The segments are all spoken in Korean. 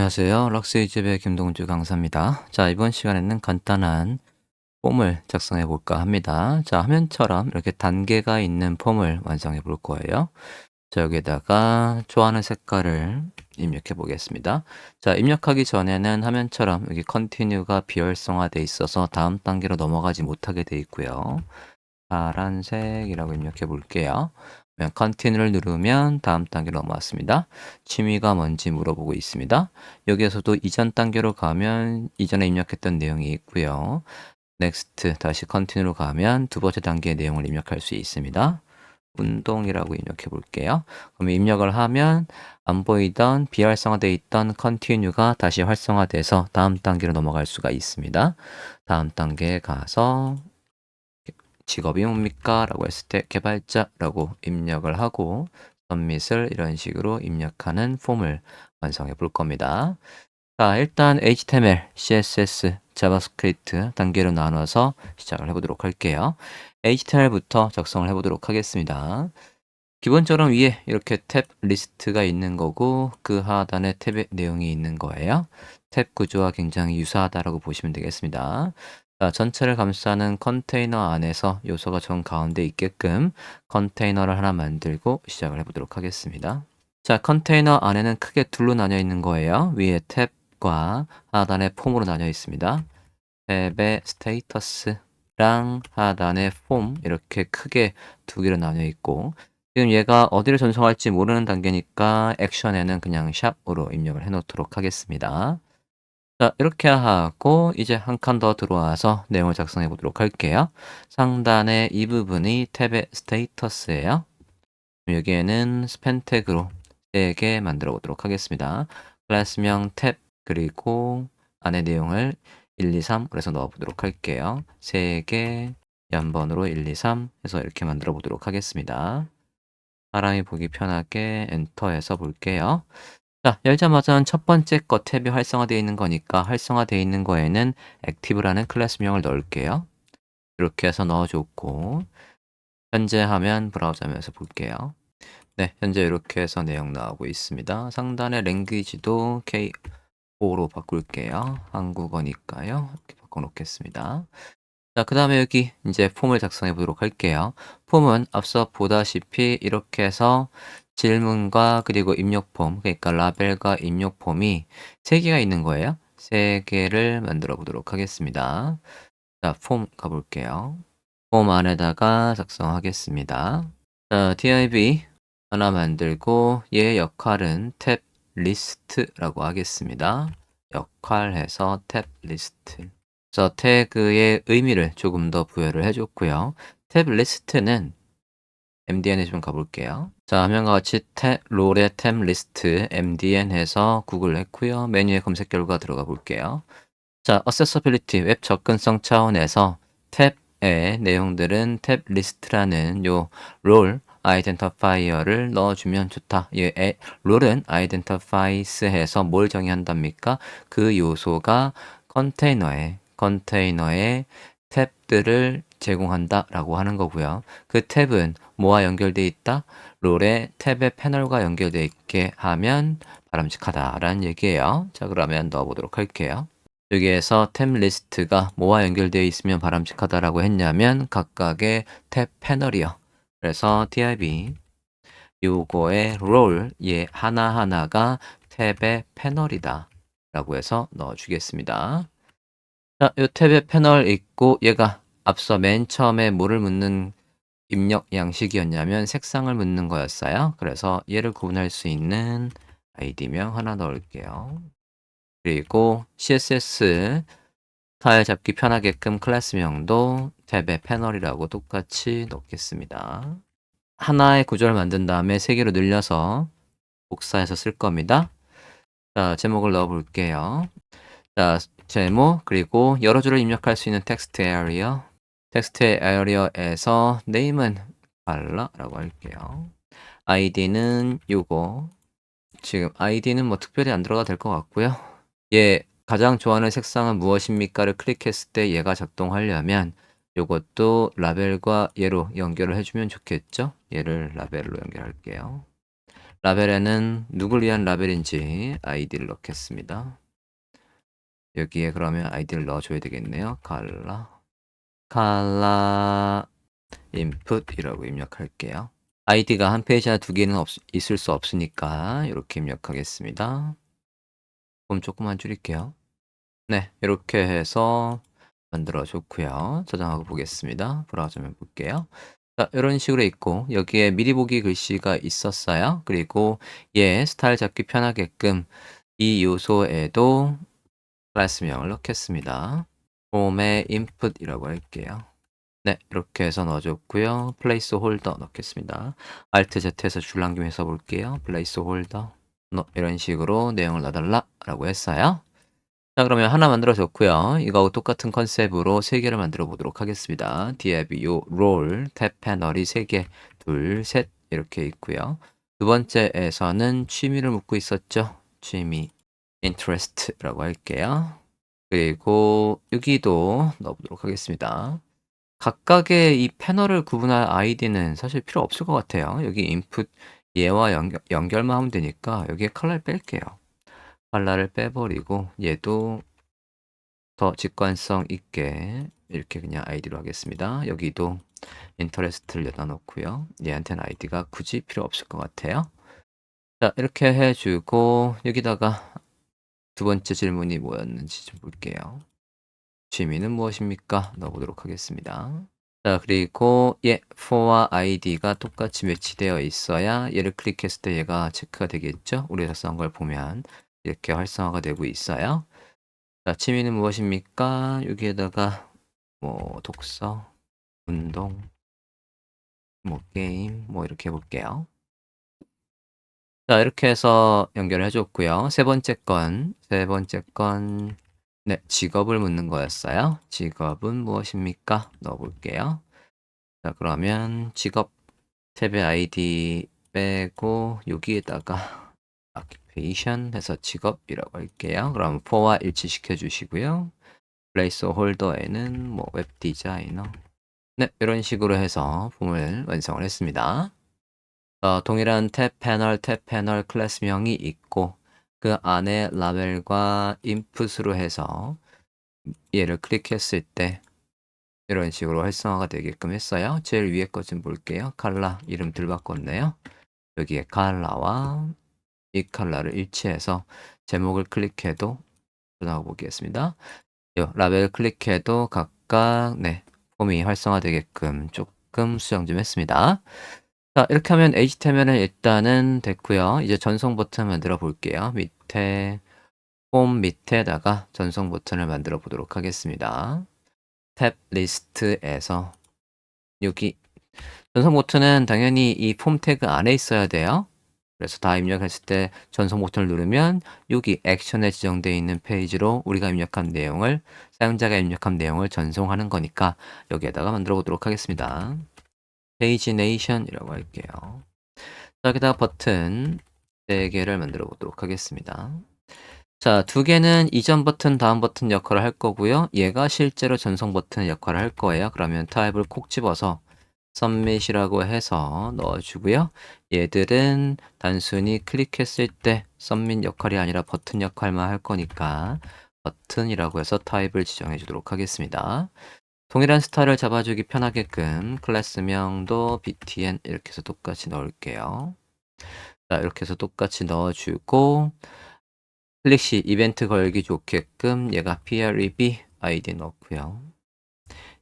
안녕하세요. 럭스이집의 김동주 강사입니다. 자, 이번 시간에는 간단한 폼을 작성해 볼까 합니다. 자, 화면처럼 이렇게 단계가 있는 폼을 완성해 볼 거예요. 자, 여기에다가 좋아하는 색깔을 입력해 보겠습니다. 자, 입력하기 전에는 화면처럼 여기 컨티뉴가 비활성화돼 있어서 다음 단계로 넘어가지 못하게 돼 있고요. 파란색이라고 입력해 볼게요. 컨티뉴를 누르면 다음 단계로 넘어왔습니다. 취미가 뭔지 물어보고 있습니다. 여기에서도 이전 단계로 가면 이전에 입력했던 내용이 있고요. 넥스트 다시 컨티뉴로 가면 두 번째 단계의 내용을 입력할 수 있습니다. 운동이라고 입력해 볼게요. 그럼 입력을 하면 안 보이던 비활성화되어 있던 컨티뉴가 다시 활성화돼서 다음 단계로 넘어갈 수가 있습니다. 다음 단계에 가서 직업이 뭡니까? 라고 했을 때 개발자라고 입력을 하고 서밋을 이런 식으로 입력하는 폼을 완성해 볼 겁니다. 자, 일단 HTML, CSS, 자바스크립트 단계로 나눠서 시작을 해보도록 할게요. HTML부터 작성을 해보도록 하겠습니다. 기본적으로 위에 이렇게 탭 리스트가 있는 거고 그 하단에 탭의 내용이 있는 거예요. 탭 구조와 굉장히 유사하다라고 보시면 되겠습니다. 자, 전체를 감싸는 컨테이너 안에서 요소가 정 가운데 있게끔 컨테이너를 하나 만들고 시작을 해보도록 하겠습니다. 자, 컨테이너 안에는 크게 둘로 나뉘어 있는 거예요. 위에 탭과 하단에 폼으로 나뉘어 있습니다. 탭의 스테이터스랑 하단의 폼 이렇게 크게 두 개로 나뉘어 있고 지금 얘가 어디를 전송할지 모르는 단계니까 액션에는 그냥 샵으로 입력을 해 놓도록 하겠습니다. 자, 이렇게 하고 이제 한 칸 더 들어와서 내용을 작성해 보도록 할게요. 상단의 이 부분이 탭의 스테이터스예요. 여기에는 스팬 태그로 3개 만들어 보도록 하겠습니다. 클래스명 탭 그리고 안에 내용을 1, 2, 3 그래서 넣어 보도록 할게요. 3개 연번으로 1, 2, 3 해서 이렇게 만들어 보도록 하겠습니다. 사람이 보기 편하게 엔터해서 볼게요. 자, 열자마자 첫 번째 거 탭이 활성화되어 있는 거니까 활성화되어 있는 거에는 액티브라는 클래스명을 넣을게요. 이렇게 해서 넣어줬고 현재 화면 브라우저면서 볼게요. 네, 현재 이렇게 해서 내용 나오고 있습니다. 상단의 랭귀지도 K5로 바꿀게요. 한국어니까요. 이렇게 바꿔놓겠습니다. 자, 그 다음에 여기 이제 폼을 작성해 보도록 할게요. 폼은 앞서 보다시피 이렇게 해서 질문과 그리고 입력 폼, 그러니까 라벨과 입력 폼이 3개가 있는 거예요. 3개를 만들어 보도록 하겠습니다. 자, 폼 가볼게요. 폼 안에다가 작성하겠습니다. 자, div 하나 만들고 얘의 역할은 탭 리스트라고 하겠습니다. 역할해서 탭 리스트. 그래서 태그의 의미를 조금 더 부여를 해줬고요. 탭 리스트는 MDN에 좀 가볼게요. 자, 화면과 같이 롤의 탭 리스트 MDN 해서 구글 했고요. 메뉴에 검색 결과 들어가 볼게요. 자, accessibility 웹 접근성 차원에서 탭의 내용들은 탭 리스트라는 요 롤 아이덴티파이어를 넣어주면 좋다. 롤은 identifies 해서 뭘 정의한답니까? 그 요소가 컨테이너에 탭들을 제공한다 라고 하는 거고요. 그 탭은 뭐와 연결되어 있다? 롤의 탭의 패널과 연결되어 있게 하면 바람직하다라는 얘기예요. 자, 그러면 넣어보도록 할게요. 여기에서 탭 리스트가 뭐와 연결되어 있으면 바람직하다라고 했냐면 각각의 탭 패널이요. 그래서 div 요거의 롤 얘 하나하나가 탭의 패널이다 라고 해서 넣어주겠습니다. 자, 요 탭의 패널 있고 얘가 앞서 맨 처음에 뭐를 묻는 입력 양식이었냐면 색상을 묻는 거였어요. 그래서 얘를 구분할 수 있는 아이디명 하나 넣을게요. 그리고 CSS 파일 잡기 편하게끔 클래스명도 탭의 패널이라고 똑같이 넣겠습니다. 하나의 구조를 만든 다음에 3개로 늘려서 복사해서 쓸 겁니다. 자, 제목을 넣어 볼게요. 자, 제목 그리고 여러 줄을 입력할 수 있는 텍스트 에리어 텍스트 에리어에서 name은 발라라고 할게요. id는 요거 지금 id는 뭐 특별히 안 들어가도 될 것 같고요. 얘 가장 좋아하는 색상은 무엇입니까를 클릭했을 때 얘가 작동하려면 요것도 라벨과 얘로 연결을 해주면 좋겠죠. 얘를 라벨로 연결할게요. 라벨에는 누굴 위한 라벨인지 아이디를 넣겠습니다. 여기에 그러면 아이디를 넣어줘야 되겠네요. 칼라 인풋이라고 입력할게요. 아이디가 한 페이지나 두 개는 있을 수 없으니까 이렇게 입력하겠습니다. 그럼 조금만 줄일게요. 네, 이렇게 해서 만들어줬고요. 저장하고 보겠습니다. 브라우저 좀 해볼게요. 자, 이런 식으로 있고 여기에 미리 보기 글씨가 있었어요. 그리고 얘 스타일 잡기 편하게끔 이 요소에도 클래스명을 넣겠습니다. 폼의 input이라고 할게요. 네, 이렇게 해서 넣어줬고요. 플레이스 홀더 넣겠습니다. Alt Z에서 줄넘김 해서 볼게요. 플레이스 홀더 이런 식으로 내용을 넣어달라 라고 했어요. 자, 그러면 하나 만들어줬고요. 이거하고 똑같은 컨셉으로 세 개를 만들어 보도록 하겠습니다. 뒤에 요 롤, 탭 패널이 세 개, 둘, 셋 이렇게 있고요. 두 번째에서는 취미를 묻고 있었죠. 취미, interest라고 할게요. 그리고 여기도 넣어보도록 하겠습니다. 각각의 이 패널을 구분할 아이디는 사실 필요 없을 것 같아요. 여기 인풋 얘와 연결만 하면 되니까 여기에 컬러를 뺄게요. 컬러를 빼버리고 얘도 더 직관성 있게 이렇게 그냥 아이디로 하겠습니다. 여기도 인터레스트를 여다 놓고요. 얘한테는 아이디가 굳이 필요 없을 것 같아요. 자, 이렇게 해주고 여기다가 두 번째 질문이 뭐였는지 좀 볼게요. 취미는 무엇입니까? 넣어보도록 하겠습니다. 자, 그리고 for와 id가 똑같이 매치되어 있어야 얘를 클릭했을 때 얘가 체크가 되겠죠? 우리가 쓴 걸 보면 이렇게 활성화가 되고 있어요. 자, 취미는 무엇입니까? 여기에다가 뭐 독서, 운동, 뭐 게임, 뭐 이렇게 해볼게요. 자, 이렇게 해서 연결을 해줬고요. 세 번째 건, 네, 직업을 묻는 거였어요. 직업은 무엇입니까? 넣어볼게요. 자, 그러면 직업 탭의 아이디 빼고 여기에다가 occupation 해서 직업이라고 할게요. 그럼 for와 일치시켜 주시고요. 플레이스 홀더에는 뭐 웹 디자이너. 네, 이런 식으로 해서 폼을 완성을 했습니다. 동일한 탭 패널 클래스명이 있고 그 안에 라벨과 인풋으로 해서 얘를 클릭했을 때 이런 식으로 활성화가 되게끔 했어요. 제일 위에 것 좀 볼게요. 칼라 이름 들 바꿨네요. 여기에 칼라와 이 칼라를 일치해서 제목을 클릭해도 나와 보겠습니다. 라벨 클릭해도 각각 네, 폼이 활성화되게끔 조금 수정 좀 했습니다. 자, 이렇게 하면 HTML은 일단은 됐고요. 이제 전송 버튼 만들어 볼게요. 밑에 폼 밑에다가 전송 버튼을 만들어 보도록 하겠습니다. 탭 리스트에서 여기 전송 버튼은 당연히 이 폼 태그 안에 있어야 돼요. 그래서 다 입력했을 때 전송 버튼을 누르면 여기 액션에 지정되어 있는 페이지로 우리가 입력한 내용을 사용자가 입력한 내용을 전송하는 거니까 여기에다가 만들어 보도록 하겠습니다. 페이지네이션이라고 할게요. 여기다가 버튼 4개를 만들어 보도록 하겠습니다. 자, 2개는 이전 버튼, 다음 버튼 역할을 할 거고요. 얘가 실제로 전송 버튼 역할을 할 거예요. 그러면 타입을 콕 집어서 submit이라고 해서 넣어주고요. 얘들은 단순히 클릭했을 때 submit 역할이 아니라 버튼 역할만 할 거니까 버튼이라고 해서 타입을 지정해 주도록 하겠습니다. 동일한 스타일을 잡아주기 편하게끔 클래스명도 btn 이렇게 해서 똑같이 넣을게요. 자, 이렇게 해서 똑같이 넣어주고 클릭 시 이벤트 걸기 좋게끔 얘가 preb id 넣고요.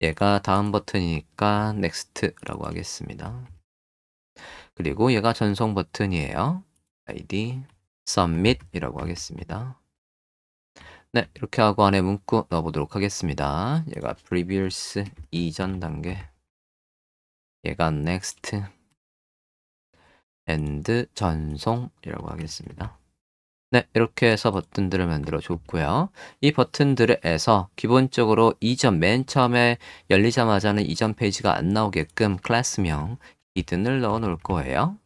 얘가 다음 버튼이니까 next라고 하겠습니다. 그리고 얘가 전송 버튼이에요. id submit이라고 하겠습니다. 네, 이렇게 하고 안에 문구 넣어보도록 하겠습니다. 얘가 previous 이전 단계, 얘가 next and 전송이라고 하겠습니다. 네, 이렇게 해서 버튼들을 만들어 줬고요. 이 버튼들에서 기본적으로 이전 맨 처음에 열리자마자는 이전 페이지가 안 나오게끔 클래스명 hidden을 넣어 놓을 거예요.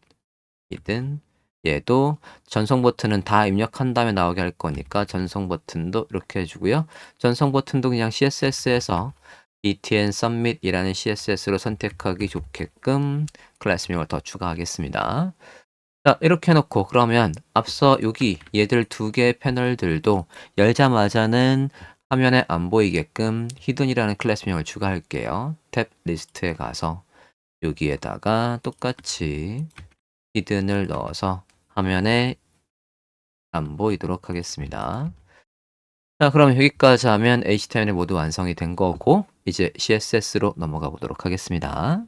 hidden. 얘도 전송 버튼은 다 입력한 다음에 나오게 할 거니까 전송 버튼도 이렇게 해주고요. 전송 버튼도 그냥 CSS에서 btn submit이라는 CSS로 선택하기 좋게끔 클래스명을 더 추가하겠습니다. 자, 이렇게 해 놓고 그러면 앞서 여기 얘들 두 개의 패널들도 열자마자는 화면에 안 보이게끔 히든이라는 클래스 명을 추가할게요. 탭 리스트에 가서 여기에다가 똑같이 히든을 넣어서 화면에 안 보이도록 하겠습니다. 자, 그럼 여기까지 하면 HTML이 모두 완성이 된 거고 이제 CSS로 넘어가 보도록 하겠습니다.